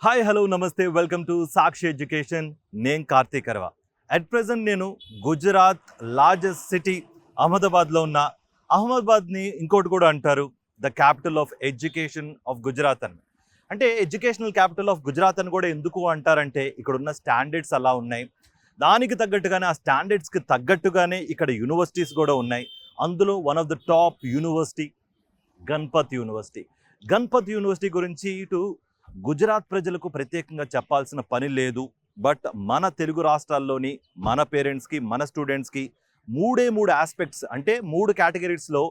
Hi hello నమస్తే welcome to Sakshi education. నేను Karthik అర్వా. At present నేను గుజరాత్ లార్జెస్ట్ సిటీ అహ్మదాబాద్లో ఉన్న. అహ్మదాబాద్ని ఇంకోటి కూడా అంటారు the capital of education of Gujarat అని. అంటే ఎడ్యుకేషనల్ క్యాపిటల్ ఆఫ్ గుజరాత్ అని కూడా ఎందుకు అంటారంటే ఇక్కడ ఉన్న స్టాండర్డ్స్ అలా ఉన్నాయి. దానికి తగ్గట్టుగానే ఆ స్టాండర్డ్స్కి తగ్గట్టుగానే ఇక్కడ యూనివర్సిటీస్ కూడా ఉన్నాయి. అందులో one of the top university Ganpat university. Ganpat university గురించి ఇటు గుజరాత్ ప్రజలకు ప్రత్యేకంగా చెప్పాల్సిన పని లేదు. బట్ మన తెలుగు రాష్ట్రాల్లోని మన పేరెంట్స్కి మన స్టూడెంట్స్కి మూడు ఆస్పెక్ట్స్ అంటే 3 కేటగిరీస్లో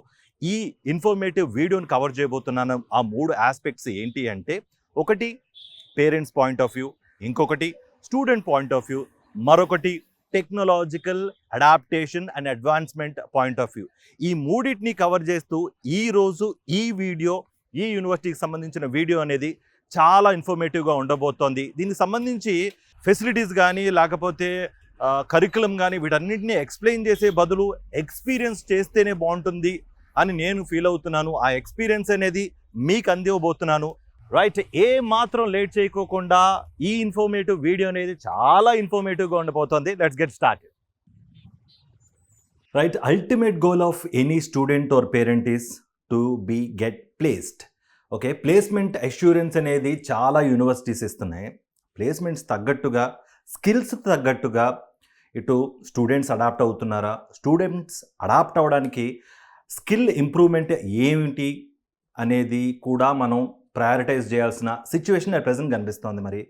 ఈ ఇన్ఫర్మేటివ్ వీడియోని కవర్ చేయబోతున్నాను. ఆ 3 ఆస్పెక్ట్స్ ఏంటి అంటే, ఒకటి పేరెంట్స్ పాయింట్ ఆఫ్ వ్యూ, ఇంకొకటి స్టూడెంట్ పాయింట్ ఆఫ్ వ్యూ, మరొకటి technological adaptation and advancement point of view. ఈ మూడింటిని కవర్ చేస్తూ ఈరోజు ఈ వీడియో, ఈ యూనివర్సిటీకి సంబంధించిన వీడియో అనేది చాలా ఇన్ఫర్మేటివ్గా ఉండబోతోంది. దీనికి సంబంధించి ఫెసిలిటీస్ కానీ లేకపోతే కరికులం కానీ వీటన్నిటిని ఎక్స్ప్లెయిన్ చేసే బదులు ఎక్స్పీరియన్స్ చేస్తేనే బాగుంటుంది అని నేను ఫీల్ అవుతున్నాను. ఆ ఎక్స్పీరియన్స్ అనేది మీకు అందివ్వబోతున్నాను. రైట్, ఏ మాత్రం లేట్ చేయకోకుండా ఈ ఇన్ఫర్మేటివ్ వీడియో అనేది చాలా ఇన్ఫర్మేటివ్గా ఉండబోతోంది. Let's get start. Right, ultimate goal of any student or parent is to be get placed. Okay, placement assurance అనేది చాలా యూనివర్సిటీస్ ఇస్తున్నాయి. ప్లేస్మెంట్స్ తగ్గట్టుగా, స్కిల్స్ తగ్గట్టుగా ఇటు స్టూడెంట్స్ అడాప్ట్ అవుతున్నారా, స్టూడెంట్స్ అడాప్ట్ అవ్వడానికి స్కిల్ ఇంప్రూవ్మెంట్ ఏమిటి అనేది కూడా మనం ప్రయారిటైజ్ చేయాల్సిన సిచ్యువేషన్ అట్ ప్రెజెంట్ కనిపిస్తోంది. మరి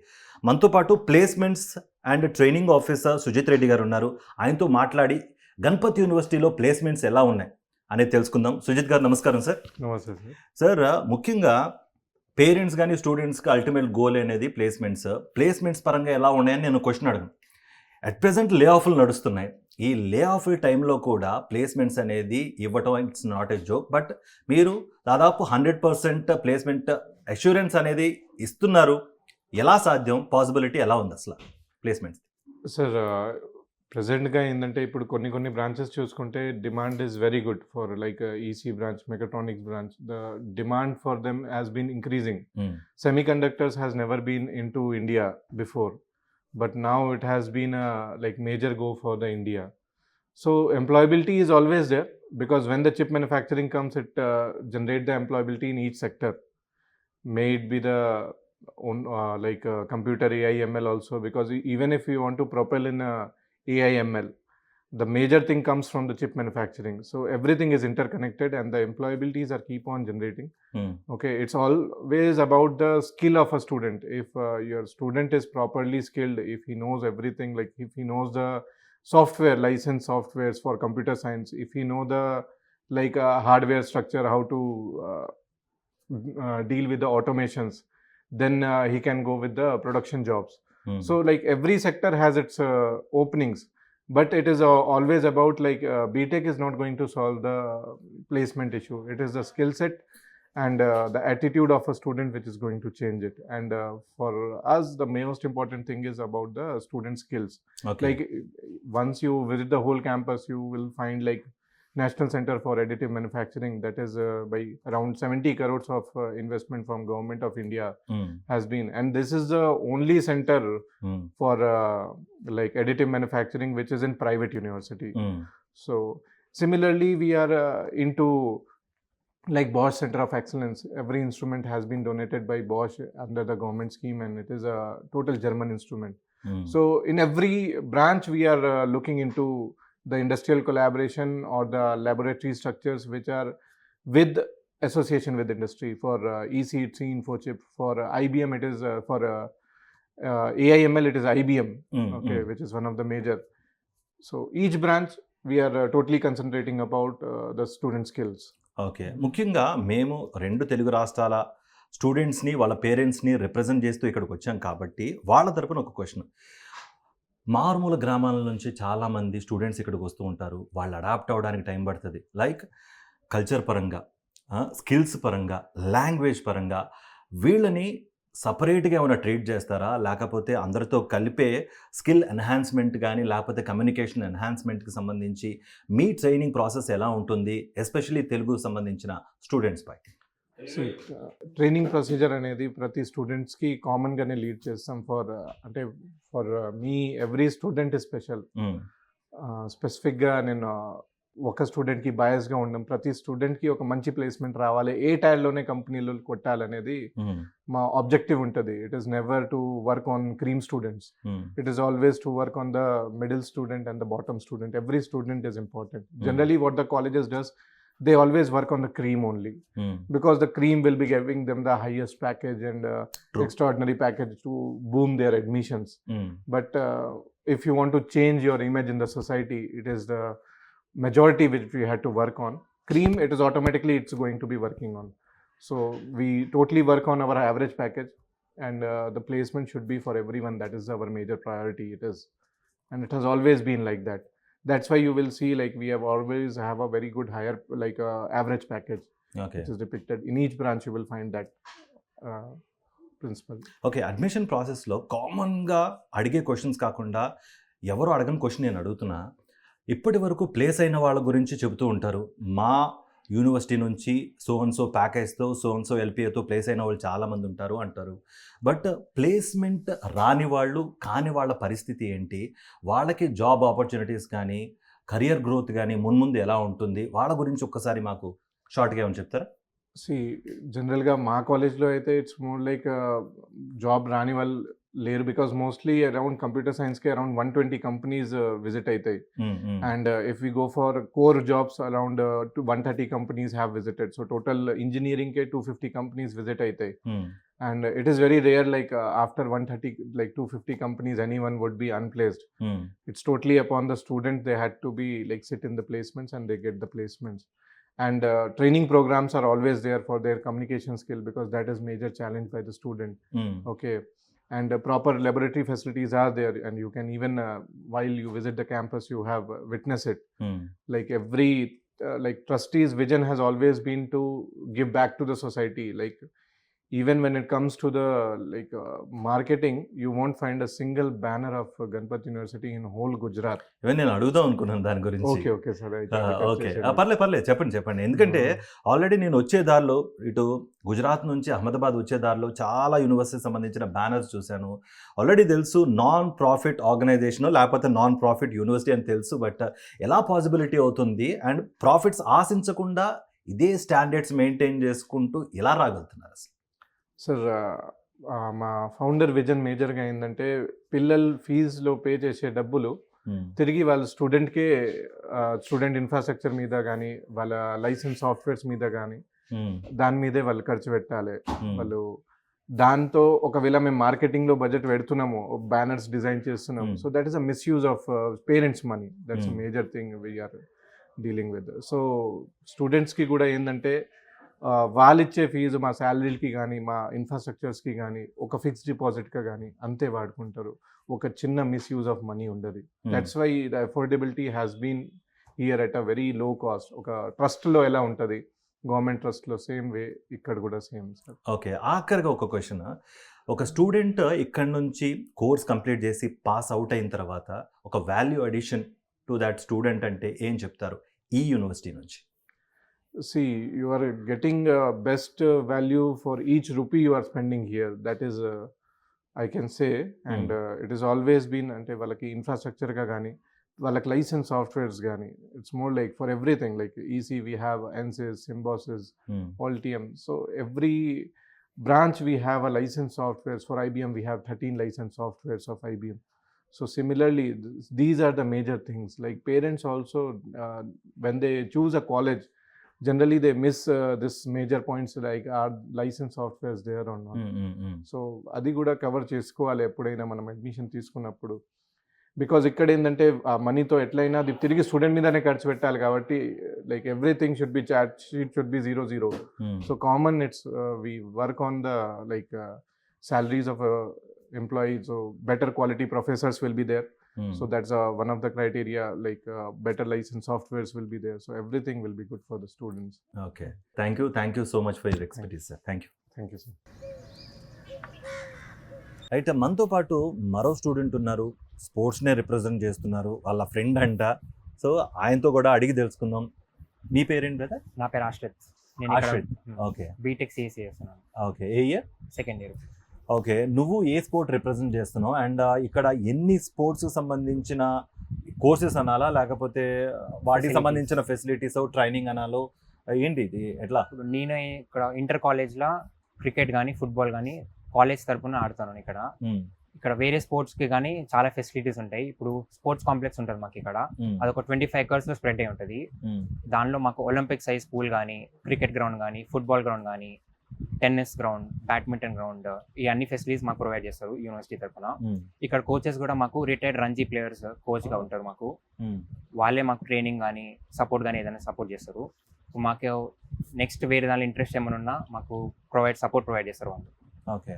మనతో పాటు placements and training officer Sujith Reddy గారు ఉన్నారు. ఆయనతో మాట్లాడి గణపత్ యూనివర్సిటీలో ప్లేస్మెంట్స్ ఎలా ఉన్నాయి అనేది తెలుసుకుందాం. సుజిత్ గారు నమస్కారం సార్. నమస్తే సార్. ముఖ్యంగా పేరెంట్స్ కానీ స్టూడెంట్స్కి అల్టిమేట్ గోల్ అనేది ప్లేస్మెంట్స్ పరంగా ఎలా ఉన్నాయని నేను క్వశ్చన్ అడగను. అట్ ప్రెజెంట్ లే ఆఫ్లు నడుస్తున్నాయి. ఈ లే ఆఫ్ టైంలో కూడా ప్లేస్మెంట్స్ అనేది ఇవ్వటం it's not a joke. But మీరు దాదాపు 100% ప్లేస్మెంట్ అష్యూరెన్స్ అనేది ఇస్తున్నారు. ఎలా సాధ్యం? పాసిబిలిటీ ఎలా ఉంది అసలు ప్లేస్మెంట్స్? సార్, ప్రెసెంట్గా ఏంటంటే ఇప్పుడు కొన్ని బ్రాంచెస్ చూసుకుంటే demand is very good for like EC branch, mechatronics branch. The demand for them has been increasing. Semiconductors has never been in to India before, but now it has been a like major go for the India. So employability is always there because when the chip manufacturing comes, it generate the employability in each sector. May it be the computer AI ML also, because even if you want to propel in AI ML, the major thing comes from the chip manufacturing. So everything is interconnected and the employabilities are keep on generating. Okay, it's always about the skill of a student. If your student is properly skilled, if he knows everything, like if he knows the software, licensed softwares for computer science, if he know the hardware structure, how to deal with the automations, then he can go with the production jobs. So like every sector has its openings. But it is always about BTech is not going to solve the placement issue. It is the skill set and the attitude of a student which is going to change it. And for us, the most important thing is about the student skills. Okay. Like once you visit the whole campus, you will find like National Center for Additive Manufacturing, that is by around 70 crores of investment from Government of India has been. And this is the only center for additive manufacturing which is in private university. So similarly, we are into like Bosch Center of Excellence. Every instrument has been donated by Bosch under the government scheme, and it is a total German instrument. So in every branch, we are looking into the industrial collaboration or the laboratory structures which are with association with industry. For EC, it's Infochip. For IBM, it is for AIML, it is IBM, okay, which is one of the major. So each branch, we are totally concentrating about the student skills. Okay, ముఖ్యంగా మేము 2 తెలుగు రాష్ట్రాల స్టూడెంట్స్ని వాళ్ళ పేరెంట్స్ని represent చేస్తూ ఇక్కడికి వచ్చాం కాబట్టి వాళ్ళ తరపున ఒక క్వశ్చన్. మారుమూల గ్రామాల నుంచి చాలామంది స్టూడెంట్స్ ఇక్కడికి వస్తూ ఉంటారు. వాళ్ళు అడాప్ట్ అవ్వడానికి టైం పడుతుంది. లైక్ కల్చర్ పరంగా, స్కిల్స్ పరంగా, లాంగ్వేజ్ పరంగా వీళ్ళని సపరేట్గా ఏమైనా ట్రీట్ చేస్తారా, లేకపోతే అందరితో కలిపే స్కిల్ ఎన్హాన్స్మెంట్ కానీ లేకపోతే కమ్యూనికేషన్ ఎన్హాన్స్మెంట్కి సంబంధించి మీ ట్రైనింగ్ ప్రాసెస్ ఎలా ఉంటుంది, ఎస్పెషలీ తెలుగుకు సంబంధించిన స్టూడెంట్స్ పై? ట్రైనింగ్ ప్రొసీజర్ అనేది ప్రతి స్టూడెంట్స్కి కామన్గానే లీడ్ చేస్తాం అంటే for me every student is special. స్పెసిఫిక్గా నేను ఒక స్టూడెంట్కి బయాస్గా ఉండం, ప్రతి స్టూడెంట్కి ఒక మంచి ప్లేస్మెంట్ రావాలి, ఏ టైర్లోనే కంపెనీలు కొట్టాలనేది మా ఆబ్జెక్టివ్ ఉంటుంది. It is never to work on cream students, it is always to work on the middle student and the bottom student. Every student is important. Generally what the colleges does, they always work on the cream only, because the cream will be giving them the highest package and extraordinary package to boom their admissions. But if you want to change your image in the society, it is the majority which we had to work on. Cream, it is automatically it's going to be working on. So we totally work on our average package, and the placement should be for everyone. That is our major priority. It is, and it has always been like that. That's why you will see like we have always have a very good higher like average package, okay which is depicted in each branch. You will find that principle. Okay, admission ప్రాసెస్లో కామన్గా అడిగే questions కాకుండా ఎవరు అడగని question నేను అడుగుతున్నా. ఇప్పటి వరకు ప్లేస్ అయిన వాళ్ళ గురించి చెబుతూ ఉంటారు. మా యూనివర్సిటీ నుంచి సో అండ్ సో ప్యాకేజ్తో సో అండ్ సో ఎల్పిఏతో ప్లేస్ అయిన వాళ్ళు చాలామంది ఉంటారు అంటారు. బట్ ప్లేస్మెంట్ రాని వాళ్ళు కాని వాళ్ళ పరిస్థితి ఏంటి? వాళ్ళకి జాబ్ ఆపర్చునిటీస్ కానీ కెరియర్ గ్రోత్ కానీ మున్ముందు ఎలా ఉంటుంది? వాళ్ళ గురించి ఒక్కసారి మాకు షార్ట్గా ఏమైనా చెప్తారా? See, జనరల్గా మా కాలేజ్లో అయితే ఇట్స్ మోర్ లైక్ జాబ్ రాని వాళ్ళు లేరు, బికాస్ మోస్ట్లీ అరౌండ్ కంప్యూటర్ సైన్స్కి అరౌండ్ 120 కంపెనీస్ విజిట్ అవుతాయి. And if we go for core jobs around 130 companies have visited. So total ఇంజనీరింగ్కే 250 కంపెనీస్ విజిట్ అవుతాయి. And it is very rare like after 130 like 250 companies anyone would be unplaced. It's totally upon the student. They had to be like sit in the placements and they get the placements. And training programs are always there for their communication skill, because that is major challenge by the student. Okay. And proper laboratory facilities are there, and you can even while you visit the campus you have witness it. Like every like trustees vision has always been to give back to the society. Like even when it comes to the like marketing, you won't find a single banner of Ganpati University in whole Gujarat. ఇవన్నీ నేను అడుగుదాం అనుకున్నాను దాని గురించి. Okay sir. Okay, పర్లేదు చెప్పండి. ఎందుకంటే already నేను వచ్చే దారిలో ఇటు గుజరాత్ నుంచి అహ్మదాబాద్ వచ్చే దారిలో చాలా యూనివర్సిటీ సంబంధించిన బ్యానర్స్ చూశాను. ఆల్రెడీ తెలుసు నాన్ ప్రాఫిట్ ఆర్గనైజేషన్ లేకపోతే నాన్ ప్రాఫిట్ యూనివర్సిటీ అని తెలుసు. బట్ ఎలా పాసిబిలిటీ అవుతుంది? అండ్ ప్రాఫిట్స్ ఆశించకుండా ఇదే స్టాండర్డ్స్ మెయింటైన్ చేసుకుంటూ ఎలా రాగలుగుతున్నారు అసలు? సార్ మా ఫౌండర్ విజన్ మేజర్గా ఏంటంటే పిల్లలు ఫీజులో పే చేసే డబ్బులు తిరిగి వాళ్ళ స్టూడెంట్కే స్టూడెంట్ ఇన్ఫ్రాస్ట్రక్చర్ మీద కానీ వాళ్ళ లైసెన్స్ సాఫ్ట్వేర్స్ మీద కానీ దాని మీదే వాళ్ళు ఖర్చు పెట్టాలి. వాళ్ళు దాంతో ఒకవేళ మేము మార్కెటింగ్లో బడ్జెట్ పెడుతున్నాము, బ్యానర్స్ డిజైన్ చేస్తున్నాము, so that is a misuse of parents money. That's a major thing we are dealing with. So స్టూడెంట్స్కి కూడా ఏంటంటే వాళ్ళు ఇచ్చే ఫీజు మా శాలరీలకి కానీ మా ఇన్ఫ్రాస్ట్రక్చర్స్కి కానీ ఒక ఫిక్స్డ్ డిపాజిట్గా కానీ అంతే వాడుకుంటారు. ఒక చిన్న మిస్యూజ్ ఆఫ్ మనీ ఉండదు. That's why the affordability has been here at a very low cost. ఒక ట్రస్ట్లో ఎలా ఉంటుంది, గవర్నమెంట్ ట్రస్ట్లో సేమ్ వే ఇక్కడ కూడా సేమ్ సార్. ఓకే, ఆఖరిగా ఒక క్వశ్చన్. ఒక స్టూడెంట్ ఇక్కడ నుంచి కోర్స్ కంప్లీట్ చేసి పాస్ అవుట్ అయిన తర్వాత ఒక value addition to that student అంటే ఏం చెప్తారు ఈ యూనివర్సిటీ నుంచి? See, you are getting best value for each rupee you are spending here. That is I can say. And it has always been ante valaki infrastructure ga gaani valaki license softwares gaani, it's more like for everything. Like EC we have ANSYS, Symbiosis, Altium. So every branch we have a license softwares. For IBM we have 13 license softwares of IBM. So similarly these are the major things. Like parents also when they choose a college, generally they miss this major points like are license softwares there or not. So అది కూడా cover చేసుకోవాలి ఎప్పుడైనా మనం admission తీసుకున్నప్పుడు. Because ఇక్కడ ఏంటంటే ఆ మనీతో ఎట్లయినా అది తిరిగి స్టూడెంట్ మీదనే ఖర్చు పెట్టాలి కాబట్టి like everything should be chart sheet should be 0-0. So common it's we work on the like salaries of employees. So better quality professors will be there. So that's one of the criteria. Like better license softwares will be there. So everything will be good for the students. Okay, thank you so much for your expertise, sir. Thank you sir. అయితే మనతో పాటు మరో student ఉన్నారు, స్పోర్ట్స్నే represent చేస్తున్నారు, వాళ్ళ friend అంట. So ఆయనతో కూడా అడిగి తెలుసుకుందాం. మీ పేరేంటి బ్రదర్? నా పేరు ఆశ్రిత్. నేను ఇక్కడ ఆశ్రిత్. ఓకే బీటెక్ సిఎస్సి చేస్తున్నాను, ఓకే. ఏ ఇయర్? Second year. ఓకే. నువ్వు ఏ స్పోర్ట్ రిప్రజెంట్ చేస్తున్నావు అండ్ ఇక్కడ ఎన్ని స్పోర్ట్స్ సంబంధించిన కోర్సెస్ అనాలా లేకపోతే వాటికి Facilities. సంబంధించిన ఫెసిలిటీస్ ట్రైనింగ్ అనాలో ఏంటి ఇది ఎట్లా? ఇప్పుడు నేను ఇక్కడ ఇంటర్ కాలేజ్లో క్రికెట్ కానీ ఫుట్బాల్ కానీ కాలేజ్ తరపున ఆడుతాను. ఇక్కడ వేరే స్పోర్ట్స్కి కానీ చాలా ఫెసిలిటీస్ ఉంటాయి. ఇప్పుడు స్పోర్ట్స్ కాంప్లెక్స్ ఉంటుంది మాకు ఇక్కడ, అదొక 25 acres స్ప్రెడ్ అయి ఉంటుంది. దానిలో మాకు ఒలింపిక్ సైజ్ పూల్ కానీ, క్రికెట్ గ్రౌండ్ కానీ, ఫుట్బాల్ గ్రౌండ్ కానీ, టెన్నిస్ గ్రౌండ్, బ్యాడ్మింటన్ గ్రౌండ్, ఈ అన్ని ఫెసిలిటీస్ మాకు ప్రొవైడ్ చేస్తారు యూనివర్సిటీ తరఫున. ఇక్కడ కోచెస్ కూడా మాకు రిటైర్డ్ రంజీ ప్లేయర్స్ కోచ్గా ఉంటారు మాకు. వాళ్ళే మాకు ట్రైనింగ్ కానీ సపోర్ట్ కానీ ఏదైనా సపోర్ట్ చేస్తారు. మాకు నెక్స్ట్ వేరే దానిలో ఇంట్రెస్ట్ ఏమైనా ఉన్నా మాకు సపోర్ట్ ప్రొవైడ్ చేస్తారు వాళ్ళు. ఓకే.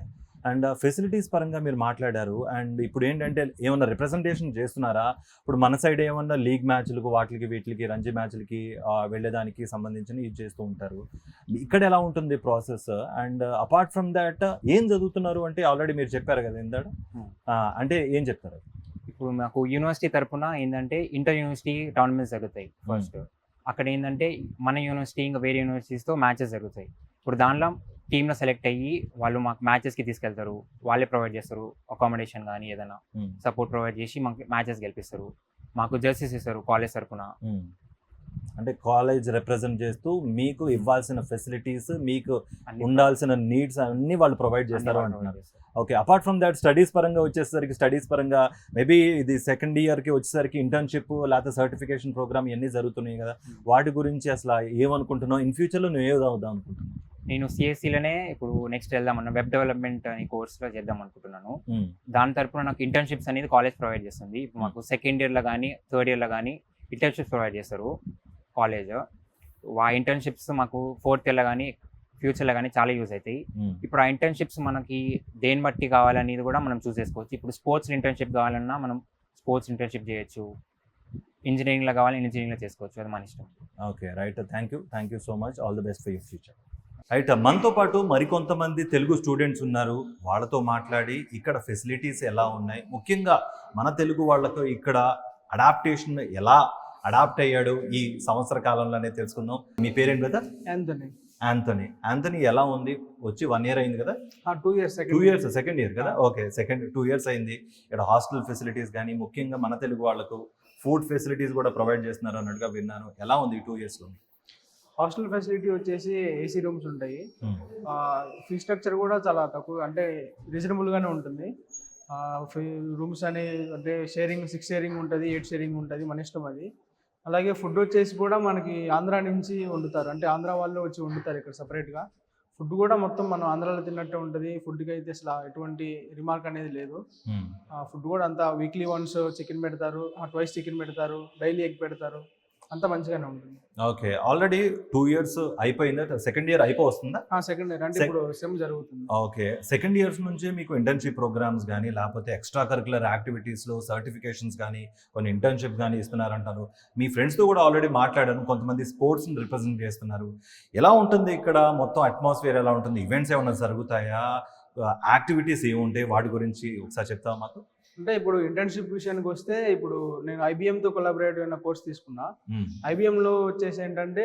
అండ్ ఫెసిలిటీస్ పరంగా మీరు మాట్లాడారు అండ్ ఇప్పుడు ఏంటంటే ఏమన్నా రిప్రజెంటేషన్ చేస్తున్నారా? ఇప్పుడు మన సైడ్ ఏమన్నా లీగ్ మ్యాచ్లకు వీటికి రంజీ మ్యాచ్లకి వెళ్ళేదానికి సంబంధించిన ఇది చేస్తూ ఉంటారు. ఇక్కడ ఎలా ఉంటుంది process? And apart from that ఏం చదువుతున్నారు అంటే ఆల్రెడీ మీరు చెప్పారు కదా ఇందాక, అంటే ఏం చెప్తారు? ఇప్పుడు మాకు యూనివర్సిటీ తరఫున ఏంటంటే ఇంటర్ యూనివర్సిటీ టోర్నమెంట్స్ జరుగుతాయి ఫస్ట్. అక్కడ ఏంటంటే మన యూనివర్సిటీ ఇంకా వేరే యూనివర్సిటీస్తో మ్యాచెస్ జరుగుతాయి. ఇప్పుడు దానిలో టీంలో సెలెక్ట్ అయ్యి వాళ్ళు మాకు మ్యాచెస్కి తీసుకెళ్తారు, వాళ్ళే ప్రొవైడ్ చేస్తారు అకామిడేషన్ కానీ ఏదైనా సపోర్ట్ ప్రొవైడ్ చేసి మాకు మ్యాచెస్ గెలిపిస్తారు. మాకు జెర్సీస్ ఇస్తారు కాలేజ్ తరఫున. అంటే కాలేజ్ రిప్రజెంట్ చేస్తూ మీకు ఇవ్వాల్సిన ఫెసిలిటీస్, మీకు ఉండాల్సిన నీడ్స్ అన్ని వాళ్ళు ప్రొవైడ్ చేస్తారు అంటున్నారు. Okay. Apart from that studies పరంగా వచ్చేసరికి మేబీ ఇది సెకండ్ ఇయర్కి వచ్చేసరికి ఇంటర్న్షిప్ లేకపోతే సర్టిఫికేషన్ ప్రోగ్రామ్ ఇవన్నీ జరుగుతున్నాయి కదా, వాటి గురించి అసలు ఏమనుకుంటున్నావు? ఇన్ ఫ్యూచర్లో నువ్వు ఏది అవుదాం అనుకుంటున్నావు? నేను సిఎస్సిలోనే ఇప్పుడు నెక్స్ట్ వెళ్దామన్నా వెబ్ డెవలప్మెంట్ అనే కోర్స్లో చేద్దాం అనుకుంటున్నాను. దాని తరపున నాకు ఇంటర్న్షిప్స్ అనేది కాలేజ్ ప్రొవైడ్ చేస్తుంది. ఇప్పుడు మాకు సెకండ్ ఇయర్లో కానీ థర్డ్ ఇయర్లో కానీ ఇంటర్న్షిప్స్ ప్రొవైడ్ చేస్తారు కాలేజ్. ఆ ఇంటర్న్షిప్స్ మాకు ఫోర్త్ ఇయర్లో కానీ ఫ్యూచర్లో కానీ చాలా యూజ్ అవుతాయి. ఇప్పుడు ఆ ఇంటర్న్షిప్స్ మనకి దేని బట్టి కావాలనేది కూడా మనం చూస్ చేసుకోవచ్చు. ఇప్పుడు స్పోర్ట్స్ ఇంటర్న్షిప్ కావాలన్నా మనం స్పోర్ట్స్ ఇంటర్న్షిప్ చేయొచ్చు, ఇంజనీరింగ్లో కావాలి ఇంజనీరింగ్లో చేసుకోవచ్చు, అది మన ఇష్టం. Okay, right. Thank you so much. All the best for your future. Right. మనతో పాటు మరికొంతమంది తెలుగు స్టూడెంట్స్ ఉన్నారు. వాళ్ళతో మాట్లాడి ఇక్కడ ఫెసిలిటీస్ ఎలా ఉన్నాయి, ముఖ్యంగా మన తెలుగు వాళ్ళకు ఇక్కడ అడాప్టేషన్ ఎలా అడాప్ట్ అయ్యాడు ఈ సంవత్సర కాలంలోనే తెలుసుకుందాం. మీ పేరేంటి కదా? యాంథనీ ఎలా ఉంది? వచ్చి 1 year అయింది కదా? 2 years, సెకండ్ ఇయర్ కదా? ఓకే, 2 years అయింది. ఇక్కడ హాస్టల్ ఫెసిలిటీస్ కానీ ముఖ్యంగా మన తెలుగు వాళ్ళకు ఫుడ్ ఫెసిలిటీస్ కూడా ప్రొవైడ్ చేస్తున్నారు అన్నట్టుగా విన్నాను. ఎలా ఉంది ఈ 2 yearsలో? హాస్టల్ ఫెసిలిటీ వచ్చేసి ఏసీ రూమ్స్ ఉంటాయి. ఫీ స్ట్రక్చర్ కూడా చాలా తక్కువ, అంటే రీజనబుల్గానే ఉంటుంది. రూమ్స్ అంటే షేరింగ్ 6 షేరింగ్ ఉంటుంది, 8 షేరింగ్ ఉంటుంది, మన ఇష్టం అది. అలాగే ఫుడ్ వచ్చేసి కూడా మనకి ఆంధ్ర నుంచి వండుతారు, అంటే ఆంధ్ర వాళ్ళు వచ్చి వండుతారు ఇక్కడ సపరేట్గా. ఫుడ్ కూడా మొత్తం మనం ఆంధ్రాలో తిన్నట్టే ఉంటుంది. ఫుడ్కి అయితే అసలు ఎటువంటి రిమార్క్ అనేది లేదు. ఫుడ్ కూడా అంతా వీక్లీ వన్స్ చికెన్ పెడతారు, ట్వైస్ చికెన్ పెడతారు, డైలీ ఎగ్ పెడతారు, అంతా మంచిగానే ఉంటుంది. ఓకే. ఆల్రెడీ 2 years అయిపోయిందా? సెకండ్ ఇయర్ అయిపోతుందా? సెకండ్ ఇయర్ అంటే ఇప్పుడు సెమ్ జరుగుతుంది. ఓకే. సెకండ్ ఇయర్స్ నుంచి మీకు ఇంటర్న్షిప్ ప్రోగ్రామ్స్ కానీ లేకపోతే ఎక్స్ట్రా కరికులర్ యాక్టివిటీస్లో సర్టిఫికేషన్స్ కానీ కొన్ని ఇంటర్న్షిప్ కానీ ఇస్తున్నారంటారు. మీ ఫ్రెండ్స్తో కూడా ఆల్రెడీ మాట్లాడాను, కొంతమంది స్పోర్ట్స్ని రిప్రజెంట్ చేస్తున్నారు. ఎలా ఉంటుంది ఇక్కడ మొత్తం అట్మాస్ఫియర్? ఎలా ఉంటుంది? ఈవెంట్స్ ఏమైనా జరుగుతాయా? యాక్టివిటీస్ ఏముంటాయి? వాటి గురించి ఒకసారి చెప్తావా మాకు? అంటే ఇప్పుడు ఇంటర్న్షిప్ విషయానికి వస్తే, ఇప్పుడు నేను ఐబిఎంతో కొలాబరేట్ అయిన కోర్స్ తీసుకున్నా. ఐబిఎంలో వచ్చేసి ఏంటంటే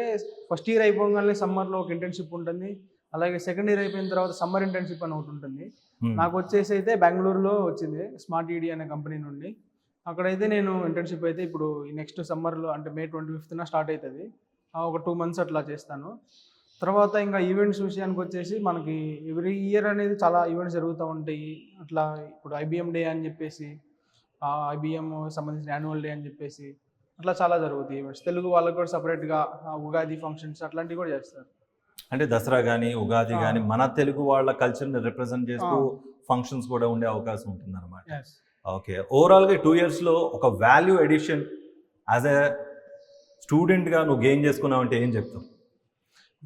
ఫస్ట్ ఇయర్ అయిపోగానే సమ్మర్లో ఒక ఇంటర్న్షిప్ ఉంటుంది, అలాగే సెకండ్ ఇయర్ అయిపోయిన తర్వాత సమ్మర్ ఇంటర్న్షిప్ అని ఒకటి ఉంటుంది. నాకు వచ్చేసి అయితే బెంగళూరులో వచ్చింది స్మార్ట్ ఈడీ అనే కంపెనీ నుండి. అక్కడైతే నేను ఇంటర్న్షిప్ అయితే ఇప్పుడు నెక్స్ట్ సమ్మర్లో అంటే May 25th స్టార్ట్ అవుతుంది. ఒక 2 months అట్లా చేస్తాను. తర్వాత ఇంకా ఈవెంట్స్ విషయానికి వచ్చేసి మనకి ఎవ్రీ ఇయర్ అనేది చాలా ఈవెంట్స్ జరుగుతూ ఉంటాయి. అట్లా ఇప్పుడు ఐబిఎం డే అని చెప్పేసి, ఐబిఎం సంబంధించిన యాన్యువల్ డే అని చెప్పేసి అట్లా చాలా జరుగుతాయి ఈవెంట్స్. తెలుగు వాళ్ళకు కూడా సపరేట్గా ఉగాది ఫంక్షన్స్ అట్లాంటివి కూడా చేస్తారు. అంటే దసరా కానీ ఉగాది కానీ మన తెలుగు వాళ్ళ కల్చర్ని రిప్రజెంట్ చేస్తూ ఫంక్షన్స్ కూడా ఉండే అవకాశం ఉంటుంది అనమాట. ఓకే. ఓవరాల్గా 2 yearsలో ఒక వాల్యూ ఎడిషన్ యాజ్ ఎ స్టూడెంట్గా నువ్వు గెయిన్ చేసుకున్నావు అంటే ఏం చెప్తావు?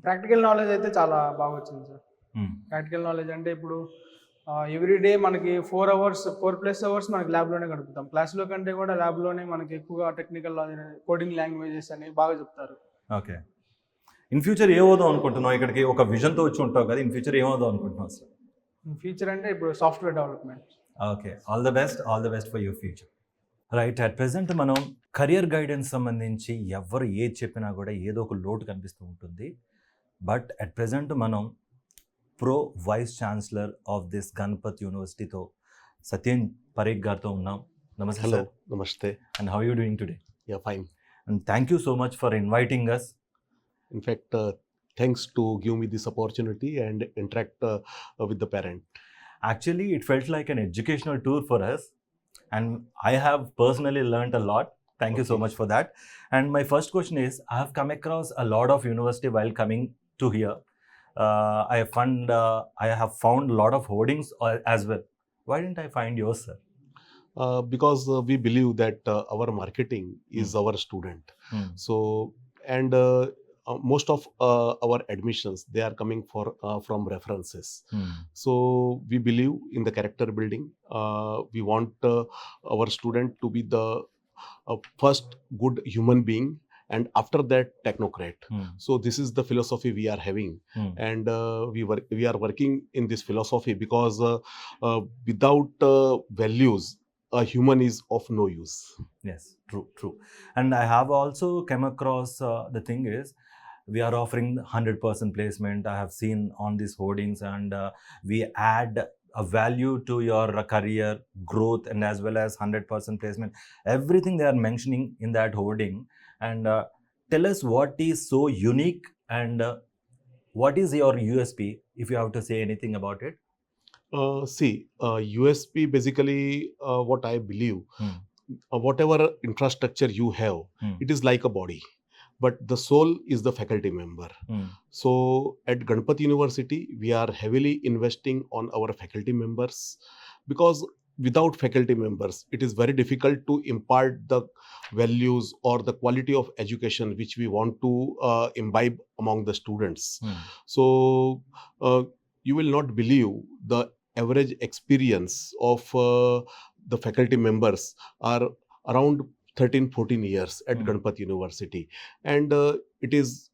ప్రాక్టికల్ నాలెడ్జ్ అయితే చాలా బాగా వచ్చింది సార్. ప్రాక్టికల్ నాలెడ్జ్ అంటే ఇప్పుడు ఎవ్రీడే మనకి 4+ hours మనకి ల్యాబ్లోనే గడుపుతాం. క్లాస్లో కంటే కూడా ల్యాబ్లోనే మనకి ఎక్కువగా టెక్నికల్ కోడింగ్ లాంగ్వేజెస్ అని బాగా చెప్తారు. ఓకే. ఇన్ ఫ్యూచర్ ఏమవుదాం అనుకుంటున్నావు? ఇక్కడికి ఒక విజన్తో వచ్చి ఉంటావు కదా, ఇన్ ఫ్యూచర్ ఏమవుదాం అనుకుంటున్నావు అసలు? ఇన్ ఫ్యూచర్ అంటే ఇప్పుడు software development. Okay. All the best for your future. Right. At present మనం కెరియర్ గైడెన్స్ సంబంధించి ఎవరు ఏది చెప్పినా కూడా ఏదో ఒక లోటు కనిపిస్తూ ఉంటుంది. బట్ అట్ ప్రెజెంట్ మనం pro vice chancellor of this Ganpat యూనివర్సిటీతో సత్యన్ పరేఖ్ గారితో ఉన్నాం. నమస్తే Hello, sir. namaste. And how you doing today? Yeah, fine. And thank you so much for inviting us. In fact, thanks to give me this opportunity and interact with the parent. Actually, it felt like an educational tour for us, and I have personally learned a lot. Thank you so Okay. much for that. And my first question is, I have come across a lot of university while coming to here. I have found a lot of hoardings as well. Why didn't I find yours, sir? Because we believe that our marketing is our student. So, and most of our admissions, they are coming from references. So we believe in the character building. We want our student to be the first good human being, and after that technocrat. So this is the philosophy we are having, and we are working in this philosophy because without values, a human is of no use. Yes, true. And I have also come across the thing is, we are offering 100% placement. I have seen on these hoardings, and we add a value to your career growth, and as well as 100% placement. Everything they are mentioning in that hoarding. And tell us what is so unique, and what is your USP, if you have to say anything about it. USP basically, what I believe, whatever infrastructure you have, it is like a body, but the soul is the faculty member. So at Ganpat University, we are heavily investing on our faculty members, because without faculty members, it is very difficult to impart the values or the quality of education which we want to imbibe among the students. So you will not believe the average experience of the faculty members are around 13-14 years at Ganpat University, and it is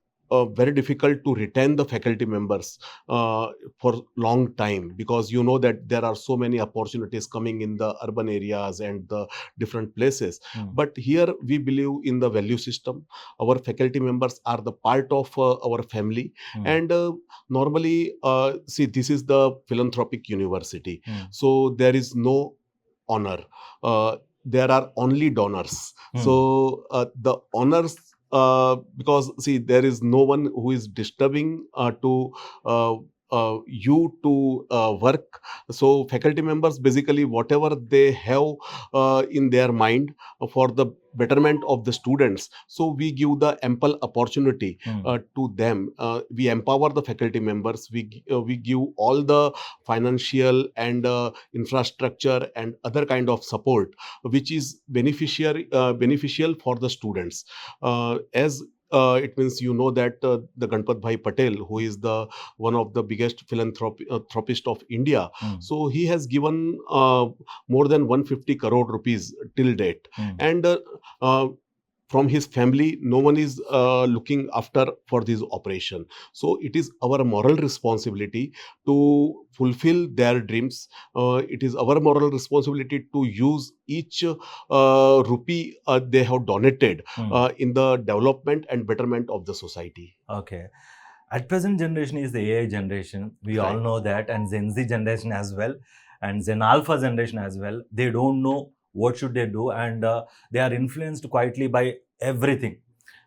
very difficult to retain the faculty members for long time, because you know that there are so many opportunities coming in the urban areas and the different places. But here we believe in the value system. Our faculty members are the part of our family, and normally see, this is the philanthropic university, so there is no honor. There are only donors. So the honors, because see, there is no one who is disturbing to you to work. So faculty members, basically whatever they have in their mind for the betterment of the students, so we give the ample opportunity to them. We empower the faculty members. We give all the financial and infrastructure and other kind of support which is beneficial for the students. As it means, you know that the Ganpat Bhai Patel, who is the one of the biggest philanthropist of India, so he has given more than 150 crore rupees till date, and from his family, no one is looking after for this operation. So it is our moral responsibility to fulfill their dreams. It is our moral responsibility to use each rupee they have donated in the development and betterment of the society. Okay. At present generation is the AI generation. We all Right. know that, and Gen Z generation as well, and Gen Alpha generation as well. They don't know what should they do, and they are influenced quietly by everything.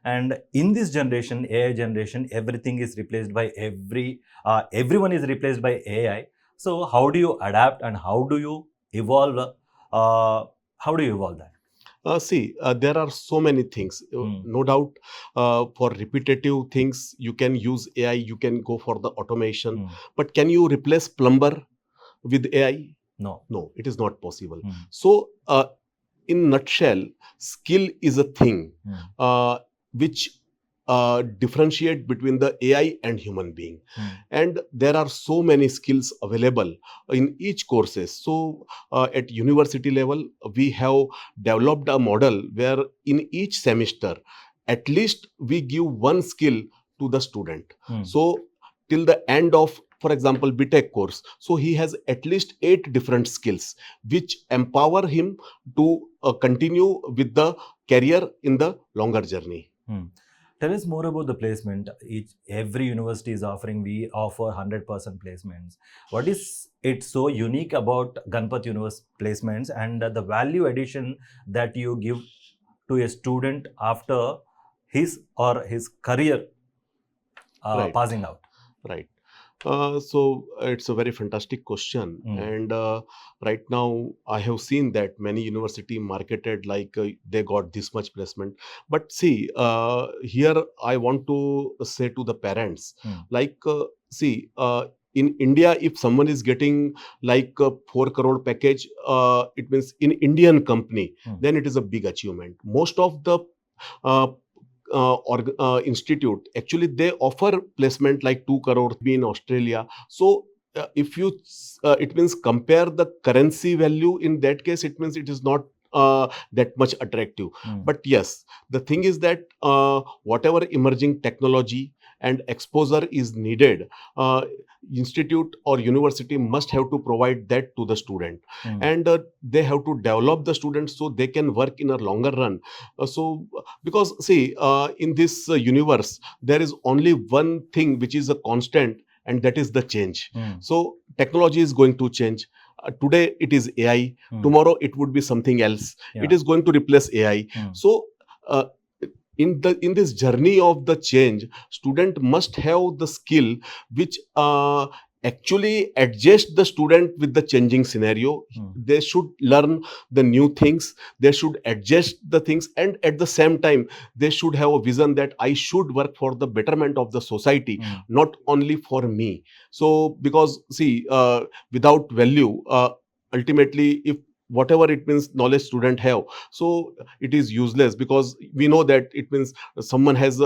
And in this generation, AI generation, everything is replaced by everyone is replaced by AI. So how do you adapt, and how do you evolve? How do you evolve that? There are so many things. No doubt, for repetitive things, you can use AI, you can go for the automation. But can you replace plumber with AI? No. No, it is not possible. So, in nutshell, skill is a thing which differentiate between the AI and human being. And there are so many skills available in each courses. So at university level, we have developed a model where in each semester, at least we give one skill to the student. So till the end of, for example, BTech course, so he has at least 8 different skills which empower him to continue with the career in the longer journey. Tell us more about the placement. Every university is offering. We offer 100% placements. What is it so unique about Ganpat University placements and the value addition that you give to a student after his or his career Right. passing out? Right. So it's a very fantastic question, and right now I have seen that many university marketed like they got this much placement. But see, here I want to say to the parents, like see. In India, if someone is getting like a 4 crore package, it means in Indian company, then it is a big achievement. Most of the uh, institute actually they offer placement like 2 crore be in Australia. So if you it means compare the currency value, in that case it means it is not that much attractive. But yes, the thing is that whatever emerging technology and exposure is needed, institute or university must have to provide that to the student, and they have to develop the students so they can work in a longer run. So because see, in this universe there is only one thing which is a constant, and that is the change. So technology is going to change. Today it is AI, tomorrow it would be something else. It is going to replace AI. So in this journey of the change, student must have the skill which actually adjust the student with the changing scenario. They should learn the new things, they should adjust the things, and at the same time they should have a vision that I should work for the betterment of the society, not only for me. So because see, without value, ultimately if whatever it means knowledge student have, so it is useless, because we know that it means someone has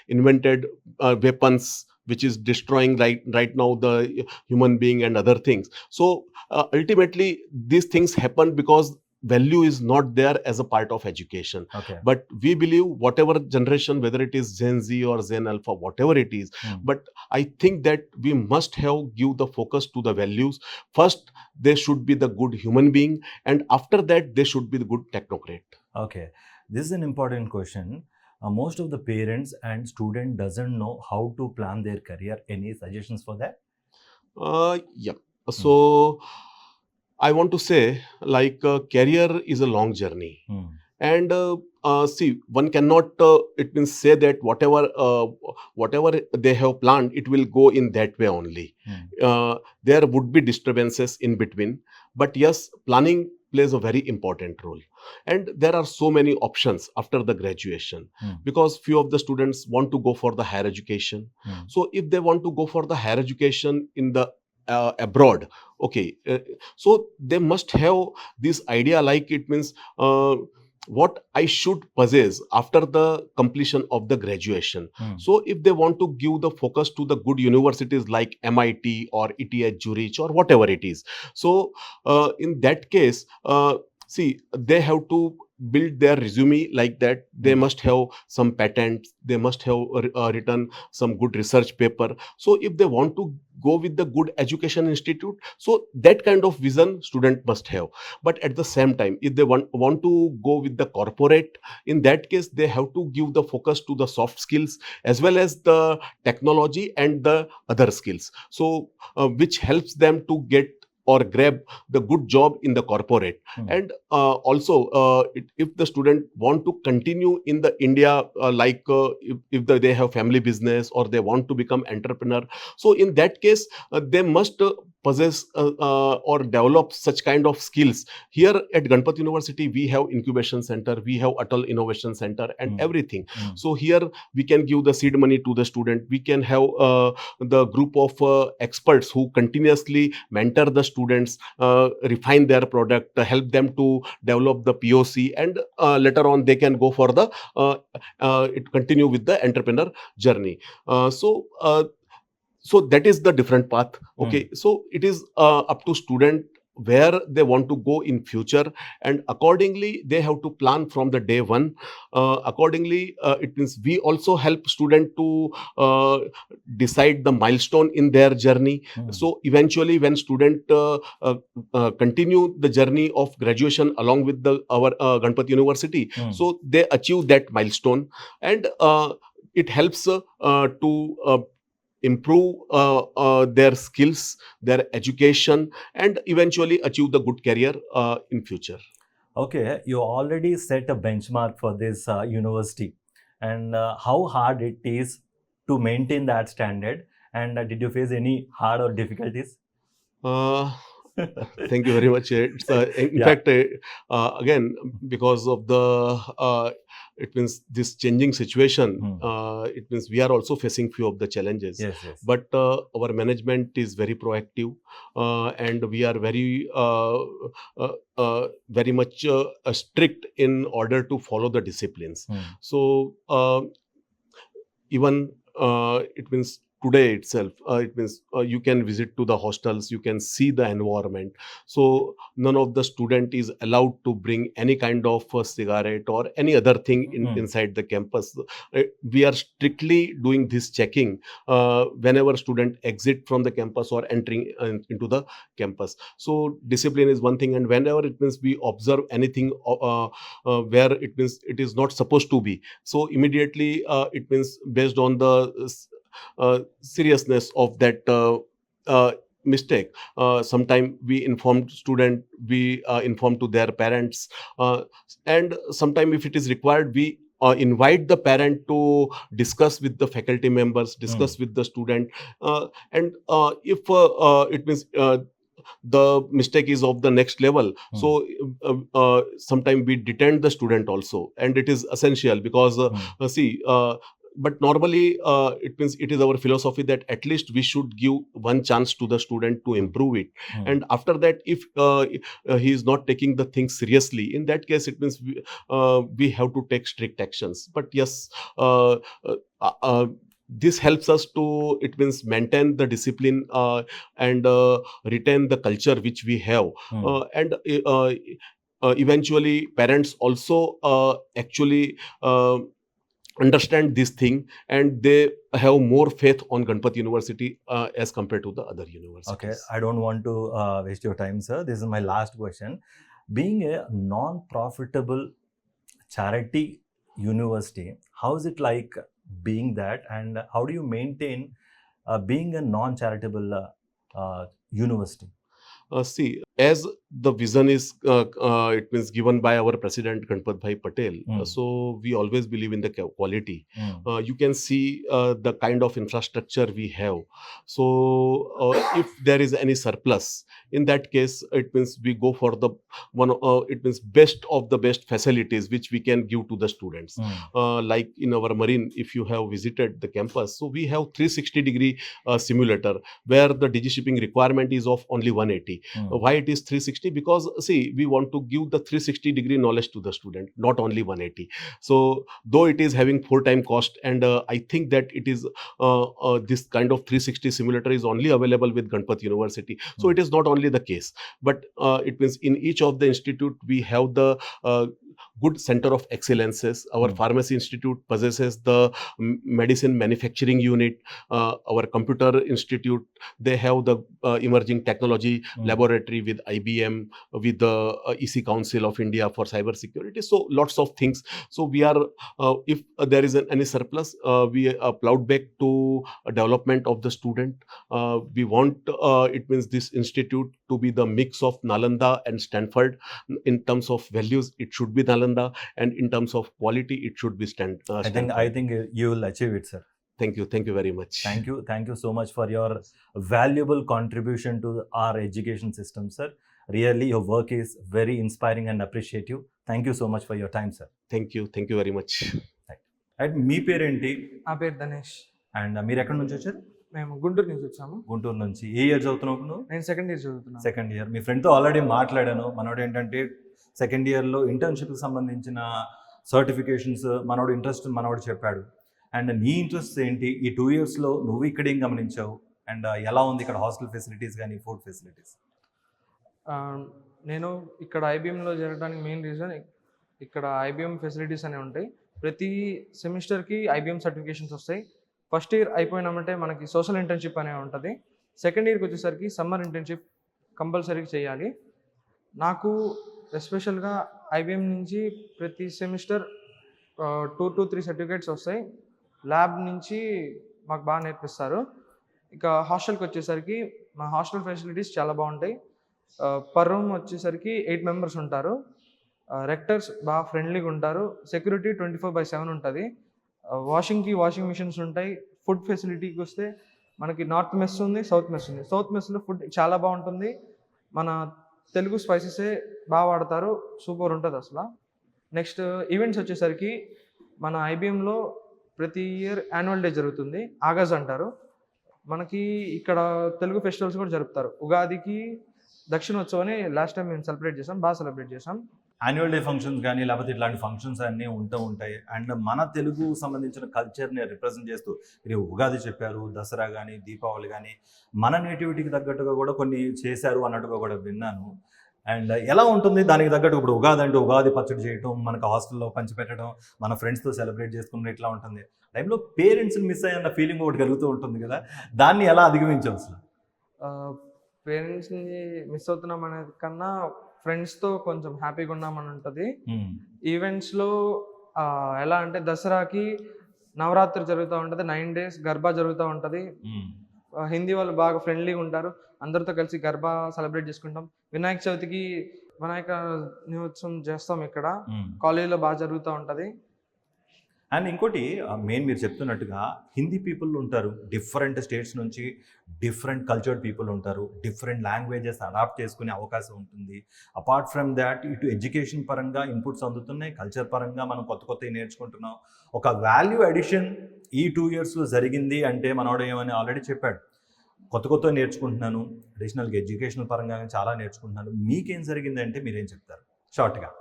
invented weapons which is destroying right now the human being and other things. So ultimately these things happen because value is not there as a part of education. Okay. But we believe whatever generation, whether it is Gen Z or Gen Alpha, whatever it is, but I think that we must have give the focus to the values. First they should be the good human being, and after that they should be the good technocrat. Okay, this is an important question. Most of the parents and student doesn't know how to plan their career. Any suggestions for that? Yeah. So I want to say, like, career is a long journey, and see, one cannot it means say that whatever they have planned, it will go in that way only. There would be disturbances in between, but yes, planning plays a very important role. And there are so many options after the graduation, because few of the students want to go for the higher education. So if they want to go for the higher education in the abroad, okay, so they must have this idea, like it means what I should possess after the completion of the graduation. So if they want to give the focus to the good universities like MIT or ETH Zurich or whatever it is, so in that case, see, they have to build their resume like that. They must have some patents, they must have written some good research paper. So if they want to go with the good education institute, so that kind of vision student must have. But at the same time, if they want to go with the corporate, in that case they have to give the focus to the soft skills as well as the technology and the other skills, so which helps them to get or grab the good job in the corporate. And also if the student want to continue in the India, if they have family business or they want to become entrepreneur, so in that case they must possess or develop such kind of skills. Here at Ganpat University we have incubation center, we have Atal Innovation Center and everything. So here we can give the seed money to the student, we can have the group of experts who continuously mentor the students, refine their product, help them to develop the POC, and later on they can go for the continue with the entrepreneur journey. So that is the different path. Okay, so it is up to student where they want to go in future, and accordingly they have to plan from the day one. Accordingly, it means we also help student to decide the milestone in their journey. So eventually when student continue the journey of graduation along with our Ganpati University, so they achieve that milestone, and it helps to improve their skills, their education, and eventually achieve the good career in future. Okay, you already set a benchmark for this university, and how hard it is to maintain that standard, and did you face any hard or difficulties? Thank you very much. It's, in Yeah. fact, again, because of the it means this changing situation, it means we are also facing few of the challenges. Yes, yes. But our management is very proactive, and we are very much strict in order to follow the disciplines. So even it means today itself, it means you can visit to the hostels, you can see the environment. So none of the student is allowed to bring any kind of cigarette or any other thing inside the campus. We are strictly doing this checking whenever student exit from the campus or entering into the campus. So discipline is one thing, and whenever it means we observe anything where it means it is not supposed to be, so immediately it means based on the seriousness of that mistake, sometime we informed student, we inform to their parents, and sometime if it is required, we invite the parent to discuss with the faculty members, discuss with the student, and if it means the mistake is of the next level, so sometime we detain the student also, and it is essential because see, but normally it means it is our philosophy that at least we should give one chance to the student to improve it. And after that, if he is not taking the things seriously, in that case it means we have to take strict actions. But yes, this helps us to, it means, maintain the discipline and retain the culture which we have. And eventually parents also actually understand this thing, and they have more faith on Ganpati University as compared to the other universities. Okay, I don't want to waste your time, sir. This is my last question. Being a non-profitable charity university, how is it like being that, and how do you maintain being a non-charitable university? See, as the vision is it means given by our president Ganpat Bhai Patel, so we always believe in the quality. You can see the kind of infrastructure we have. So if there is any surplus, in that case it means we go for the one it means best of the best facilities which we can give to the students. Like in our marine, if you have visited the campus, so we have 360-degree simulator where the digi shipping requirement is of only 180. Why it is 360? Because see, we want to give the 360-degree knowledge to the student, not only 180. So though it is having full-time cost, and I think that it is this kind of 360 simulator is only available with Ganpati University. So it is not only the case, but it means in each of the institute we have the good center of excellences. Our pharmacy institute possesses the medicine manufacturing unit. Our computer institute, they have the emerging technology laboratory with IBM, with the EC Council of India for cyber security. So lots of things. So we are if there is any surplus, we plowed back to development of the student. We want it means this institute to be the mix of Nalanda and Stanford. In terms of values, it should be Nalanda, and in terms of quality, it should be Stanford. I think you will achieve it, sir. Thank you very much. Thank you so much for your valuable contribution to our education system, sir. Really, your work is very inspiring and appreciative. Thank you so much for your time, sir. Thank you very much. And మీ పేరేంటి? నా పేరు Dhanesh. And మీరు ఎక్కడి నుంచి వచ్చారు? మేము గుంటూరు నుంచి వచ్చాము. గుంటూరు నుంచి. ఏ ఇయర్ చదువుతున్నావు నువ్వు? నేను సెకండ్ ఇయర్ చదువుతున్నాను. Second year. మీ ఫ్రెండ్తో ఆల్రెడీ మాట్లాడాను. మనోడు ఏంటంటే సెకండ్ ఇయర్లో ఇంటర్న్షిప్కి సంబంధించిన సర్టిఫికేషన్స్ మనోడు చెప్పాడు. అండ్ నీ ఇంట్రెస్ట్ ఏంటి? ఈ 2 yearsలో నువ్వు ఇక్కడ ఏం గమనించావు, అండ్ ఎలా ఉంది ఇక్కడ హాస్టల్ ఫెసిలిటీస్ కానీ ఫుడ్ ఫెసిలిటీస్? ఆ, నేను ఇక్కడ ఐబిఎంలో జరగడానికి మెయిన్ రీజన్ ఇక్కడ ఐబిఎం ఫెసిలిటీస్ అనేవి ఉంటాయి. ప్రతి సెమిస్టర్కి ఐబిఎం సర్టిఫికేషన్స్ వస్తాయి. ఫస్ట్ ఇయర్ అయిపోయినామంటే మనకి సోషల్ ఇంటర్న్షిప్ అనేవి ఉంటుంది. సెకండ్ ఇయర్కి వచ్చేసరికి సమ్మర్ ఇంటర్న్షిప్ కంపల్సరీ చేయాలి. నాకు ఎస్పెషల్గా ఐబిఎం నుంచి ప్రతి సెమిస్టర్ 2 to 3 సర్టిఫికేట్స్ వస్తాయి. ల్యాబ్ నుంచి మాకు బాగా నేర్పిస్తారు. ఇక హాస్టల్కి వచ్చేసరికి మా హాస్టల్ ఫెసిలిటీస్ చాలా బాగుంటాయి. పర్ రూమ్ వచ్చేసరికి 8 మెంబర్స్ ఉంటారు. రెక్టర్స్ బాగా ఫ్రెండ్లీగా ఉంటారు. సెక్యూరిటీ 24/7 ఉంటుంది. వాషింగ్ మిషన్స్ ఉంటాయి. ఫుడ్ ఫెసిలిటీకి వస్తే మనకి నార్త్ మెస్ ఉంది, సౌత్ మెస్ ఉంది. సౌత్ మెస్లో ఫుడ్ చాలా బాగుంటుంది. మన తెలుగు స్పైసెసే బాగా వాడతారు. సూపర్ ఉంటుంది అసలు. నెక్స్ట్ ఈవెంట్స్ వచ్చేసరికి మన ఐబిఎంలో ప్రతి ఇయర్ యాన్యువల్ డే జరుగుతుంది. ఆగస్ట్ అంటారు. మనకి ఇక్కడ తెలుగు ఫెస్టివల్స్ కూడా జరుపుతారు. ఉగాదికి దక్షిణోత్సవం అని లాస్ట్ టైం మేము సెలబ్రేట్ చేసాం, బాగా సెలబ్రేట్ చేసాం. యాన్యువల్ డే ఫంక్షన్స్ కానీ లేకపోతే ఇట్లాంటి ఫంక్షన్స్ అన్నీ ఉంటాయి. అండ్ మన తెలుగు సంబంధించిన కల్చర్ని రిప్రజెంట్ చేస్తూ మీరు ఉగాది చెప్పారు, దసరా కానీ, దీపావళి కానీ మన నేటివిటీకి తగ్గట్టుగా కూడా కొన్ని చేశారు అన్నట్టుగా కూడా విన్నాను. అండ్ ఎలా ఉంటుంది దానికి తగ్గట్టు? ఇప్పుడు ఉగాది అంటే ఉగాది పచ్చడి చేయటం, మనకు హాస్టల్లో పంచిపెట్టడం, మన ఫ్రెండ్స్తో సెలబ్రేట్ చేసుకుని ఇట్లా ఉంటుంది. టైంలో పేరెంట్స్ని మిస్ అయ్యన్న ఫీలింగ్ ఒకటి కలుగుతూ ఉంటుంది కదా, దాన్ని ఎలా అధిగమించాం అసలు? పేరెంట్స్ని మిస్ అవుతున్నాం అనేది కన్నా ఫ్రెండ్స్తో కొంచెం హ్యాపీగా ఉన్నామని ఉంటుంది. ఈవెంట్స్లో ఎలా అంటే దసరాకి నవరాత్రి జరుగుతూ ఉంటుంది, 9 days గర్బా జరుగుతూ ఉంటుంది. హిందీ వాళ్ళు బాగా ఫ్రెండ్లీగా ఉంటారు. అందరితో కలిసి గర్బా సెలబ్రేట్ చేసుకుంటాం. వినాయక చవితికి వినాయక నిమోత్సవం చేస్తాం. ఇక్కడ కాలేజీలో బాగా జరుగుతూ ఉంటుంది. అండ్ ఇంకోటి మెయిన్ మీరు చెప్తున్నట్టుగా హిందీ పీపుల్ ఉంటారు, డిఫరెంట్ స్టేట్స్ నుంచి డిఫరెంట్ కల్చర్డ్ పీపుల్ ఉంటారు, డిఫరెంట్ లాంగ్వేజెస్ అడాప్ట్ చేసుకునే అవకాశం ఉంటుంది. అపార్ట్ ఫ్రమ్ దాట్ ఇటు ఎడ్యుకేషన్ పరంగా ఇన్పుట్స్ అందుతున్నాయి, కల్చర్ పరంగా మనం కొత్తవి నేర్చుకుంటున్నాం. ఒక వాల్యూ అడిషన్ ఈ 2 yearsలో జరిగింది అంటే మనోడు ఏమని ఆల్రెడీ చెప్పాడు, కొత్త నేర్చుకుంటున్నాను, అడిషనల్గా ఎడ్యుకేషనల్ పరంగా చాలా నేర్చుకుంటున్నాను. మీకేం జరిగింది అంటే మీరేం చెప్తారు షార్ట్గా?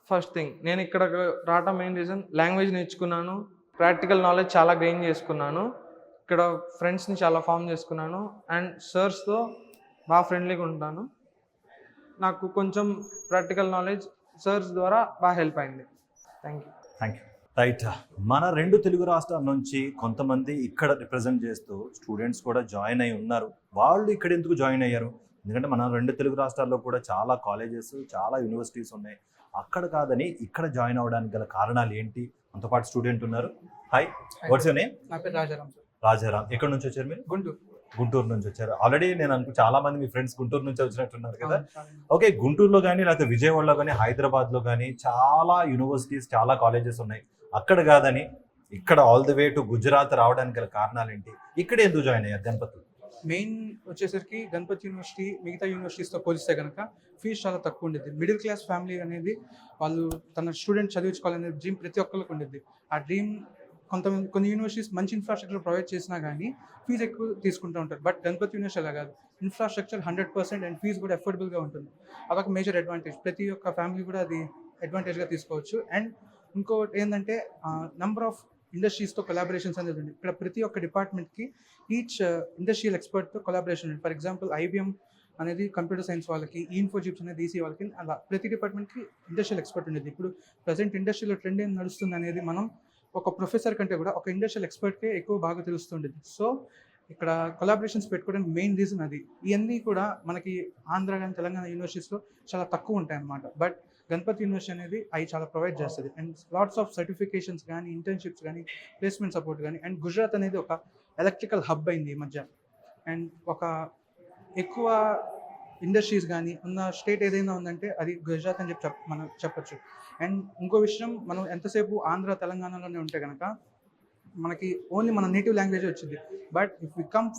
ఫస్ట్ థింగ్, నేను ఇక్కడ రావడం మెయిన్ రీజన్ లాంగ్వేజ్ నేర్చుకున్నాను, ప్రాక్టికల్ నాలెడ్జ్ చాలా గెయిన్ చేసుకున్నాను, ఇక్కడ ఫ్రెండ్స్ని చాలా ఫామ్ చేసుకున్నాను, అండ్ సర్స్తో బాగా ఫ్రెండ్లీగా ఉంటాను. నాకు కొంచెం ప్రాక్టికల్ నాలెడ్జ్ సర్స్ ద్వారా బాగా హెల్ప్ అయింది. Thank you. రైట్. మన 2 తెలుగు రాష్ట్రాల నుంచి కొంతమంది ఇక్కడ రిప్రజెంట్ చేస్తూ స్టూడెంట్స్ కూడా జాయిన్ అయి ఉన్నారు. వాళ్ళు ఇక్కడ ఎందుకు జాయిన్ అయ్యారు? ఎందుకంటే మన 2 తెలుగు రాష్ట్రాల్లో కూడా చాలా కాలేజెస్, చాలా యూనివర్సిటీస్ ఉన్నాయి. అక్కడ కాదని ఇక్కడ జాయిన్ అవ్వడానికి గల కారణాలు ఏంటి? మనతో పాటు స్టూడెంట్ ఉన్నారు. Hi, what's your name? నా పేరు రాజారాం సార్. రాజారాం. ఎక్కడి నుంచి వచ్చారు మీరు? గుంటూరు నుంచి వచ్చారు. ఆల్రెడీ నేను చాలా మంది మీ ఫ్రెండ్స్ గుంటూరు నుంచి వచ్చినట్టున్నారు కదా. ఓకే, గుంటూరులో కానీ లేకపోతే విజయవాడలో కానీ హైదరాబాద్లో కానీ చాలా యూనివర్సిటీస్, చాలా కాలేజెస్ ఉన్నాయి. అక్కడ కాదని ఇక్కడ all the way to Gujarat రావడానికి గల కారణాలు ఏంటి? ఇక్కడ ఎందుకు జాయిన్ అయ్యారు గణపతి? మెయిన్ వచ్చేసరికి గణపతి యూనివర్సిటీ మిగతా యూనివర్సిటీస్తో పోలిస్తే కనుక ఫీజు చాలా తక్కువ ఉండేది. మిడిల్ క్లాస్ ఫ్యామిలీ అనేది వాళ్ళు తన స్టూడెంట్ చదివించుకోవాలనే డ్రీమ్ ప్రతి ఒక్కరికి ఉండేది. ఆ డ్రీమ్ కొన్ని యూనివర్సిటీస్ మంచి ఇన్ఫ్రాస్ట్రక్చర్ ప్రొవైడ్ చేసినా కానీ ఫీజు ఎక్కువ తీసుకుంటూ ఉంటారు. బట్ గణపతి యూనివర్సిటీ అలా కాదు. ఇన్ఫ్రాస్ట్రక్చర్ 100% అండ్ ఫీజు కూడా అఫోర్డబుల్గా ఉంటుంది. అదొక మేజర్ అడ్వాంటేజ్. ప్రతి ఒక్క ఫ్యామిలీ కూడా అది అడ్వాంటేజ్గా తీసుకోవచ్చు. అండ్ ఇంకోటి ఏంటంటే నెంబర్ ఆఫ్ ఇండస్ట్రీస్తో కొలాబరేషన్స్ అనేది ఉంది. ఇక్కడ ప్రతి ఒక్క డిపార్ట్మెంట్కి ఈచ్ ఇండస్ట్రియల్ ఎక్స్పర్ట్తో కొలాబరేషన్ ఉంది. ఫర్ ఎగ్జాంపుల్ ఐబిఎం అనేది కంప్యూటర్ సైన్స్ వాళ్ళకి, ఇన్ఫోజిప్స్ అనేది ఈసీ వాళ్ళకి, అలా ప్రతి డిపార్ట్మెంట్కి ఇండస్ట్రియల్ ఎక్స్పర్ట్ ఉండేది. ఇప్పుడు ప్రజెంట్ ఇండస్ట్రీలో ట్రెండ్ ఏం నడుస్తుంది అనేది మనం ఒక ప్రొఫెసర్ కంటే కూడా ఒక ఇండస్ట్రియల్ ఎక్స్పర్ట్కే ఎక్కువ బాగా తెలుస్తుండేది. సో ఇక్కడ కొలాబరేషన్స్ పెట్టుకోవడానికి మెయిన్ రీజన్ అది. ఇవన్నీ కూడా మనకి ఆంధ్ర కానీ తెలంగాణ యూనివర్సిటీస్లో చాలా తక్కువ ఉంటాయి అన్నమాట. బట్ గణపతి యూనివర్సిటీ అనేది అవి చాలా ప్రొవైడ్ చేస్తుంది. అండ్ లాట్స్ ఆఫ్ సర్టిఫికేషన్స్ కానీ, ఇంటర్న్షిప్స్ కానీ, ప్లేస్మెంట్ సపోర్ట్ కానీ. అండ్ గుజరాత్ అనేది ఒక ఎలక్ట్రికల్ హబ్ అయింది ఈ మధ్య. అండ్ ఒక ఎక్కువ ఇండస్ట్రీస్ కానీ ఉన్న స్టేట్ ఏదైనా ఉందంటే అది గుజరాత్ అని మనం చెప్పచ్చు. అండ్ ఇంకో విషయం, మనం ఎంతసేపు ఆంధ్ర తెలంగాణలోనే ఉంటే కనుక మనకి ఓన్లీ మన నేటివ్ లాంగ్వేజ్ వచ్చింది. But if we come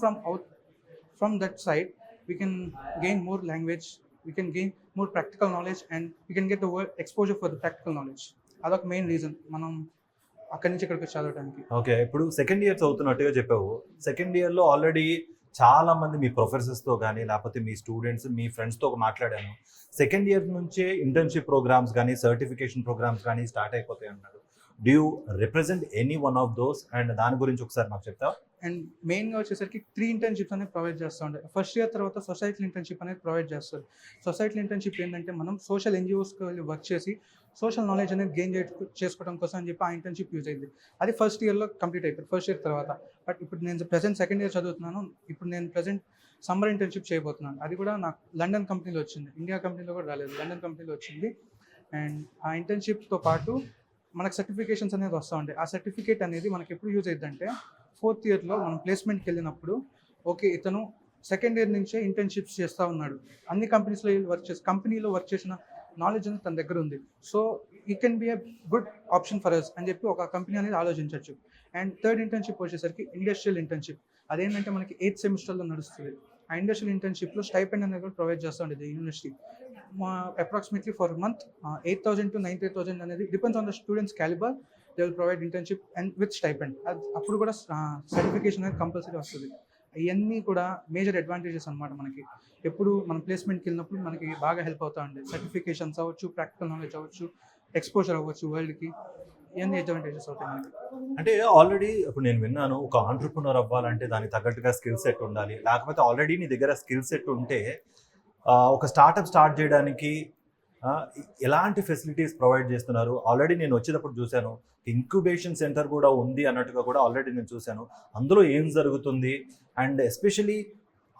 from that side we can gain more language, we can gain more practical knowledge and we can get the word exposure for the practical knowledge. అదొక main reason మనం అక్కడి నుంచి ఇక్కడికి చదవడానికి. Okay, ఇప్పుడు second year చదువుతున్నట్టుగా చెప్పావు. Second ఇయర్లో already చాలా మంది మీ ప్రొఫెసర్స్తో కానీ లేకపోతే మీ స్టూడెంట్స్, మీ ఫ్రెండ్స్తో మాట్లాడాను. సెకండ్ ఇయర్ నుంచే ఇంటర్న్షిప్ ప్రోగ్రామ్స్ కానీ, సర్టిఫికేషన్ ప్రోగ్రామ్స్ కానీ స్టార్ట్ అయిపోతాయి అన్నారు. Do you represent any one of those and దాని గురించి ఒకసారి నాకు చెప్తావా? అండ్ మెయిన్గా వచ్చేసరికి 3 ఇంటర్న్షిప్స్ అనేది ప్రొవైడ్ చేస్తూ ఉంటాయి. ఫస్ట్ ఇయర్ తర్వాత సొసైటీ ఇంటర్న్షిప్ అనేది ప్రొవైడ్ చేస్తారు. సొసైటీ ఇంటర్న్షిప్ ఏంటంటే మనం సోషల్ ఎన్జిఓస్కి వెళ్ళి వర్క్ చేసి సోషల్ నాలెడ్జ్ అనేది గెయిన్ చేసుకోవడం కోసం అని చెప్పి ఆ ఇంటర్న్షిప్ యూజ్ అయింది. అది ఫస్ట్ ఇయర్లో కంప్లీట్ అయిపోయింది, ఫస్ట్ ఇయర్ తర్వాత. బట్ ఇప్పుడు నేను ప్రెసెంట్ సెకండ్ ఇయర్ చదువుతున్నాను. ఇప్పుడు నేను ప్రెసెంట్ సమ్మర్ ఇంటర్న్షిప్ చేయబోతున్నాను. అది కూడా నాకు లండన్ కంపెనీలో వచ్చింది, ఇండియా కంపెనీలో కూడా రాలేదు, లండన్ కంపెనీలో వచ్చింది. అండ్ ఆ ఇంటర్న్షిప్తో పాటు మనకు సర్టిఫికేషన్స్ అనేది వస్తూ ఉంటాయి. ఆ సర్టిఫికేట్ అనేది మనకి ఎప్పుడు యూజ్ అవుతుందంటే 4th ఇయర్లో మనం ప్లేస్మెంట్కి వెళ్ళినప్పుడు, ఓకే ఇతను సెకండ్ ఇయర్ నుంచే ఇంటర్న్షిప్స్ చేస్తూ ఉన్నాడు, అన్ని కంపెనీస్లో కంపెనీలో వర్క్ చేసిన నాలెడ్జ్ అనేది తన దగ్గర ఉంది, సో ఈ can be a good option for us అని చెప్పి ఒక కంపెనీ అనేది ఆలోచించవచ్చు. అండ్ థర్డ్ ఇంటర్న్షిప్ వచ్చేసరికి ఇండస్ట్రియల్ ఇంటర్న్షిప్. అదేంటంటే మనకి 8th సెమిస్టర్లో నడుస్తుంది. ఆ ఇండస్ట్రియల్ ఇంటర్న్షిప్లో స్టైపెండ్ అనేది కూడా ప్రొవైడ్ చేస్తూ ఉంటుంది university. Approximately for month 8,000 to 90,000 అనేది depends on the students calibre. They will provide internship and with stipend. అప్పుడు కూడా సర్టిఫికేషన్ అనేది కంపల్సరీ వస్తుంది. ఇవన్నీ కూడా మేజర్ అడ్వాంటేజెస్ అనమాట. మనకి ఎప్పుడు మనం ప్లేస్మెంట్కి వెళ్ళినప్పుడు మనకి బాగా హెల్ప్ అవుతూ ఉంటాయి. సర్టిఫికేషన్స్ అవ్వచ్చు, ప్రాక్టికల్ నాలెడ్జ్ అవ్వచ్చు, ఎక్స్పోజర్ అవ్వచ్చు వరల్డ్కి, ఇవన్నీ అడ్వాంటేజెస్ అవుతాయి మనకి. అంటే ఆల్రెడీ ఇప్పుడు నేను విన్నాను, ఒక ఆంటర్ప్రినర్ అవ్వాలంటే దానికి తగ్గట్టుగా స్కిల్ సెట్ ఉండాలి, లేకపోతే ఆల్రెడీ నీ దగ్గర స్కిల్ సెట్ ఉంటే ఒక స్టార్ట్అప్ స్టార్ట్ చేయడానికి ఎలాంటి ఫెసిలిటీస్ ప్రొవైడ్ చేస్తున్నారు? ఆల్రెడీ నేను వచ్చేటప్పుడు చూశాను, ఇంక్యుబేషన్ సెంటర్ కూడా ఉంది అన్నట్టుగా కూడా ఆల్రెడీ నేను చూశాను. అందులో ఏం జరుగుతుంది అండ్ ఎస్పెషలీ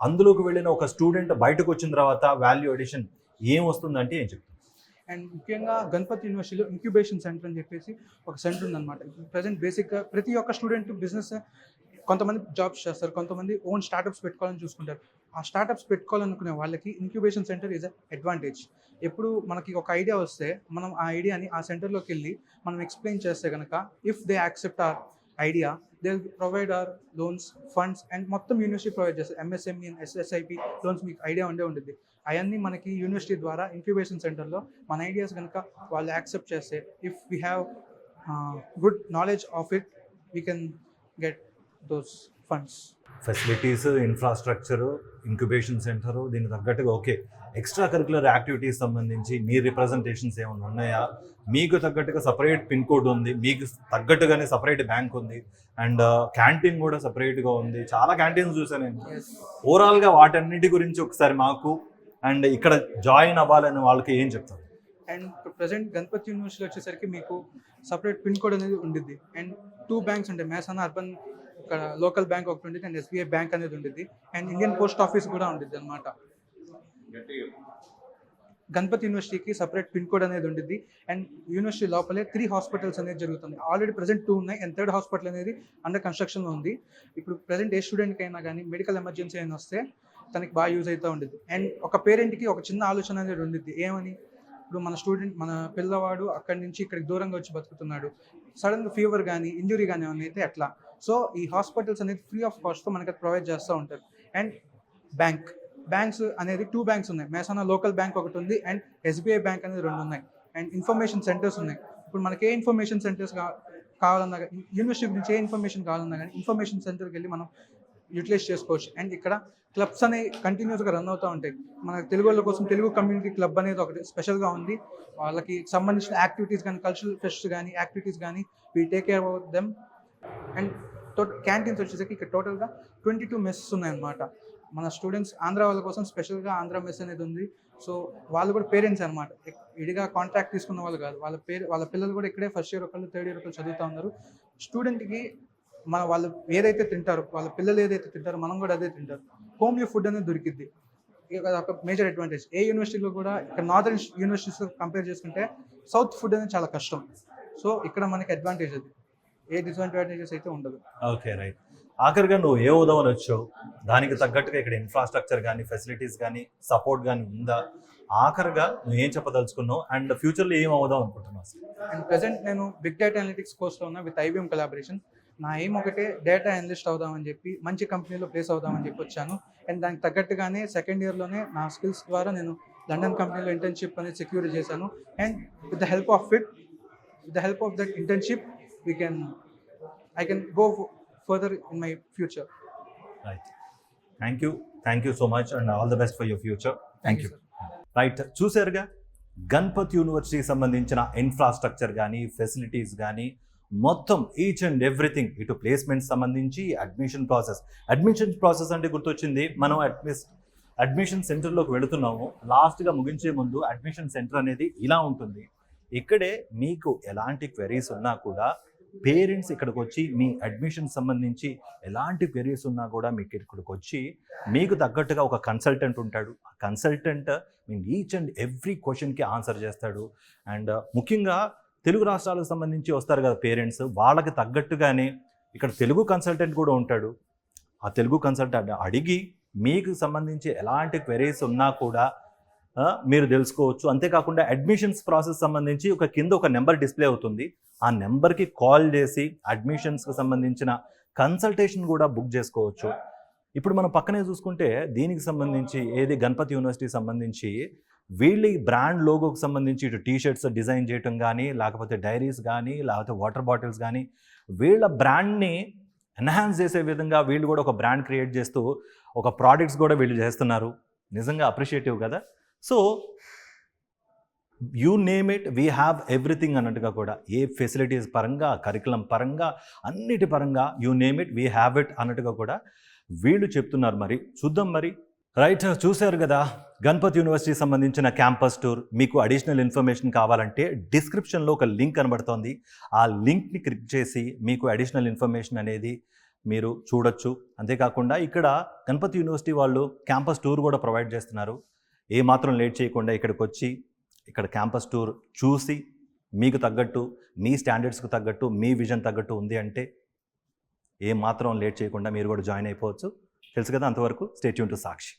అందులోకి వెళ్ళిన ఒక స్టూడెంట్ బయటకు వచ్చిన తర్వాత వాల్యూ అడిషన్ ఏం వస్తుందంటే ఏం చెప్తాను? అండ్ ముఖ్యంగా గణపతి యూనివర్సిటీలో ఇంక్యుబేషన్ సెంటర్ అని చెప్పేసి ఒక సెంటర్ ఉందన్నమాట. ప్రజెంట్ బేసిక్గా ప్రతి ఒక్క స్టూడెంట్ బిజినెస్, కొంతమంది జాబ్స్ చేస్తారు, కొంతమంది ఓన్ స్టార్టప్స్ పెట్టుకోవాలని చూసుకుంటారు. ఆ స్టార్టప్స్ పెట్టుకోవాలనుకునే వాళ్ళకి incubation centre is a advantage. ఎప్పుడు మనకి ఒక ఐడియా వస్తే మనం ఆ ఐడియాని ఆ సెంటర్లోకి వెళ్ళి మనం ఎక్స్ప్లెయిన్ చేస్తే కనుక, if they accept our idea, they will provide our loans, funds and మొత్తం యూనివర్సిటీ ప్రొవైడ్ చేస్తారు. ఎంఎస్ఎంఈ అండ్ ఎస్ఎస్ఐపి లోన్స్ మీకు ఐడియా ఉంటుంది. అవన్నీ మనకి యూనివర్సిటీ ద్వారా ఇంక్యుబేషన్ సెంటర్లో మన ఐడియాస్ కనుక వాళ్ళు యాక్సెప్ట్ చేస్తే, if we have good knowledge of it, we can get those funds. Facilities, infrastructure, incubation centre, దీనికి తగ్గట్టుగా ఓకే. ఎక్స్ట్రా కరిక్యులర్ యాక్టివిటీస్ సంబంధించి మీ రిప్రజెంటేషన్స్ ఏమైనా ఉన్నాయా? మీకు తగ్గట్టుగా సపరేట్ పిన్ కోడ్ ఉంది, మీకు తగ్గట్టుగానే సపరేట్ బ్యాంక్ ఉంది, అండ్ క్యాంటీన్ కూడా సపరేట్గా ఉంది. చాలా క్యాంటీన్స్ చూసాను నేను. ఓవరాల్గా వాటన్నిటి గురించి ఒకసారి మాకు అండ్ ఇక్కడ జాయిన్ అవ్వాలని వాళ్ళకి ఏం చెప్తారు? అండ్ ప్రజెంట్ గణపతి యూనివర్సిటీ వచ్చేసరికి మీకు సపరేట్ పిన్ కోడ్ అనేది ఉండిద్ది. అండ్ 2 బ్యాంక్స్ ఉంటాయి, మేసానా అర్బన్ ఇక్కడ లోకల్ బ్యాంక్ ఒకటి ఉంటుంది, అండ్ ఎస్బీఐ బ్యాంక్ అనేది ఉంటుంది, అండ్ ఇండియన్ పోస్ట్ ఆఫీస్ కూడా ఉంటుంది అనమాట. గణపతి యూనివర్సిటీకి సపరేట్ పిన్ కోడ్ అనేది ఉంటుంది. అండ్ యూనివర్సిటీ లోపలే 3 హాస్పిటల్స్ అనేది జరుగుతుంది. ఆల్రెడీ ప్రజెంట్ 2 ఉన్నాయి, అండ్ 3rd హాస్పిటల్ అనేది అండర్ కన్స్ట్రక్షన్లో ఉంది. ఇప్పుడు ప్రజెంట్ ఏ స్టూడెంట్కి అయినా కానీ మెడికల్ ఎమర్జెన్సీ అయినా వస్తే తనకి బాగా యూజ్ అవుతూ ఉంటుంది. అండ్ ఒక పేరెంట్కి ఒక చిన్న ఆలోచన అనేది ఉంటుంది, ఏమని, ఇప్పుడు మన పిల్లవాడు అక్కడి నుంచి ఇక్కడికి దూరంగా వచ్చి బతుకుతున్నాడు, సడన్గా ఫీవర్ కానీ ఇంజురీ కానీ ఏమైనా అయితే ఎట్లా? సో ఈ హాస్పిటల్స్ అనేది ఫ్రీ ఆఫ్ కాస్ట్తో మనకి ప్రొవైడ్ చేస్తూ ఉంటారు. అండ్ బ్యాంక్స్ అనేది 2 బ్యాంక్స్ ఉన్నాయి, మేసానా లోకల్ బ్యాంక్ ఒకటి ఉంది, అండ్ ఎస్బీఐ బ్యాంక్ అనేది 2 ఉన్నాయి. అండ్ ఇన్ఫర్మేషన్ సెంటర్స్ ఉన్నాయి. ఇప్పుడు మనకి ఏ ఇన్ఫర్మేషన్ సెంటర్స్ కావాలన్నా కానీ, యూనివర్సిటీ గురించి ఏ ఇన్ఫర్మేషన్ కావాలన్నా కానీ ఇన్ఫర్మేషన్ సెంటర్కి వెళ్ళి మనం యూటిలైజ్ చేసుకోవచ్చు. అండ్ ఇక్కడ క్లబ్స్ అనేవి కంటిన్యూస్గా రన్ అవుతూ ఉంటాయి. మన తెలుగు వాళ్ళ కోసం తెలుగు కమ్యూనిటీ క్లబ్ అనేది ఒకటి స్పెషల్గా ఉంది. వాళ్ళకి సంబంధించిన యాక్టివిటీస్ కానీ, కల్చరల్ ఫెస్ట్ కానీ, యాక్టివిటీస్ కానీ, we take care about them. And canteens వచ్చేసరికి ఇక్కడ టోటల్గా 22 మెస్సెస్ ఉన్నాయన్నమాట. మన స్టూడెంట్స్ ఆంధ్ర వాళ్ళ కోసం స్పెషల్గా ఆంధ్ర మెస్ అనేది ఉంది. సో వాళ్ళు కూడా పేరెంట్స్ అనమాట, ఇడిగా కాంట్రాక్ట్ తీసుకున్న వాళ్ళు కాదు. వాళ్ళ పిల్లలు కూడా ఇక్కడే ఫస్ట్ ఇయర్ ఒకళ్ళు, 3rd ఇయర్ ఒకళ్ళు చదువుతూ ఉన్నారు. స్టూడెంట్కి వాళ్ళు ఏదైతే తింటారో, వాళ్ళ పిల్లలు ఏదైతే తింటారో మనం కూడా అదే తింటారు. హోమ్లీ ఫుడ్ అనేది దొరికిద్ది. ఇక ఒక మేజర్ అడ్వాంటేజ్. ఏ యూనివర్సిటీలో కూడా ఇక్కడ నార్దర్న్ యూనివర్సిటీస్తో కంపేర్ చేసుకుంటే సౌత్ ఫుడ్ అనేది చాలా కష్టం. సో ఇక్కడ మనకి అడ్వాంటేజ్ అది, ఏ డిసడ్వాంటేజెస్ అయితే ఉండదు. Okay, right. ఆఖరిగా నువ్వు ఏ ఉదవని వచ్చావు, దానికి తగ్గట్టుగా ఇక్కడ ఇన్ఫ్రాస్ట్రక్చర్ కానీ, ఫెసిలిటీస్ కానీ, సపోర్ట్ కానీ ఉందా? ఆఖరిగా నువ్వు ఏం చెప్పదలుచుకున్నావు అండ్ ఫ్యూచర్లో ఏం అవుదాం అనుకుంటున్నావు? అండ్ ప్రజెంట్ నేను బిగ్ డేటా అనలిటిక్స్ కోర్స్లో ఉన్నా విత్ ఐబీఎం కొలాబరేషన్. నా ఎయిమ్ ఒకటే, డేటా అనలిస్ట్ అవుదామని చెప్పి, మంచి కంపెనీలో ప్లేస్ అవుదామని చెప్పి వచ్చాను. అండ్ దానికి తగ్గట్టుగానే సెకండ్ ఇయర్లోనే నా స్కిల్స్ ద్వారా నేను లండన్ కంపెనీలో ఇంటర్న్షిప్ అనేది సెక్యూర్ చేశాను. And with the help of that internship I can go further in my future. Right. Thank you so much and all the best for your future. Thank you. Sir. Right, చూసారుగా గణపత్ యూనివర్సిటీకి సంబంధించిన infrastructure కానీ facilities కానీ మొత్తం each and everything, ఇటు placement సంబంధించి admission process అంటే గుర్తొచ్చింది. మనం అడ్మిషన్ సెంటర్లోకి వెళుతున్నాము. లాస్ట్గా ముగించే ముందు అడ్మిషన్ సెంటర్ అనేది ఇలా ఉంటుంది. ఇక్కడే మీకు ఎలాంటి క్వెరీస్ ఉన్నా కూడా పేరెంట్స్ ఇక్కడికి వచ్చి మీ అడ్మిషన్ సంబంధించి ఎలాంటి క్వెరీస్ ఉన్నా కూడా మీకు ఇక్కడికి వచ్చి మీకు తగ్గట్టుగా ఒక కన్సల్టెంట్ ఉంటాడు. ఆ consultant me each and every క్వశ్చన్కి ఆన్సర్ చేస్తాడు. అండ్ ముఖ్యంగా తెలుగు రాష్ట్రాలకు సంబంధించి వస్తారు కదా పేరెంట్స్, వాళ్ళకి తగ్గట్టుగానే ఇక్కడ తెలుగు కన్సల్టెంట్ కూడా ఉంటాడు. ఆ తెలుగు కన్సల్టెంట్ అడిగి మీకు సంబంధించి ఎలాంటి క్వెరీస్ ఉన్నా కూడా మీరు తెలుసుకోవచ్చు. అంతేకాకుండా అడ్మిషన్స్ ప్రాసెస్ సంబంధించి కింద ఒక నెంబర్ డిస్ప్లే అవుతుంది. ఆ నెంబర్కి కాల్ చేసి అడ్మిషన్స్కి సంబంధించిన కన్సల్టేషన్ కూడా బుక్ చేసుకోవచ్చు. ఇప్పుడు మనం పక్కనే చూసుకుంటే దీనికి సంబంధించి గణపత్ యూనివర్సిటీ సంబంధించి వీళ్ళ బ్రాండ్ లోగోకి సంబంధించి ఇటు టీషర్ట్స్ డిజైన్ చేయటం కానీ, లేకపోతే డైరీస్ కానీ, లేకపోతే వాటర్ బాటిల్స్ కానీ, వీళ్ళ బ్రాండ్ని ఎన్హాన్స్ చేసే విధంగా వీళ్ళు కూడా ఒక బ్రాండ్ క్రియేట్ చేస్తూ ఒక ప్రోడక్ట్స్ కూడా వీళ్ళు చేస్తున్నారు. నిజంగా అప్రిషియేటివ్ కదా. So you name it, we have everything అన్నట్టుగా కూడా ఏ ఫెసిలిటీస్ పరంగా, కరికులం పరంగా, అన్నిటి పరంగా you name it, we have it అన్నట్టుగా కూడా వీళ్ళు చెప్తున్నారు. మరి చూద్దాం. మరి రైట్, చూశారు కదా గణపత్ యూనివర్సిటీ సంబంధించిన క్యాంపస్ టూర్. మీకు అడిషనల్ ఇన్ఫర్మేషన్ కావాలంటే డిస్క్రిప్షన్లో ఒక లింక్ కనబడుతోంది. ఆ లింక్ని క్లిక్ చేసి మీకు అడిషనల్ ఇన్ఫర్మేషన్ అనేది మీరు చూడొచ్చు. అంతేకాకుండా ఇక్కడ గణపత్ యూనివర్సిటీ వాళ్ళు క్యాంపస్ టూర్ కూడా ప్రొవైడ్ చేస్తున్నారు. ఏమాత్రం లేట్ చేయకుండా ఇక్కడికి వచ్చి ఇక్కడ క్యాంపస్ టూర్ చూసి మీకు తగ్గట్టు, మీ స్టాండర్డ్స్కి తగ్గట్టు, మీ విజన్ తగ్గట్టు ఉంది అంటే ఏమాత్రం లేట్ చేయకుండా మీరు కూడా జాయిన్ అయిపోవచ్చు. తెలుసు కదా. అంతవరకు స్టే ట్యూన్ టు సాక్షి.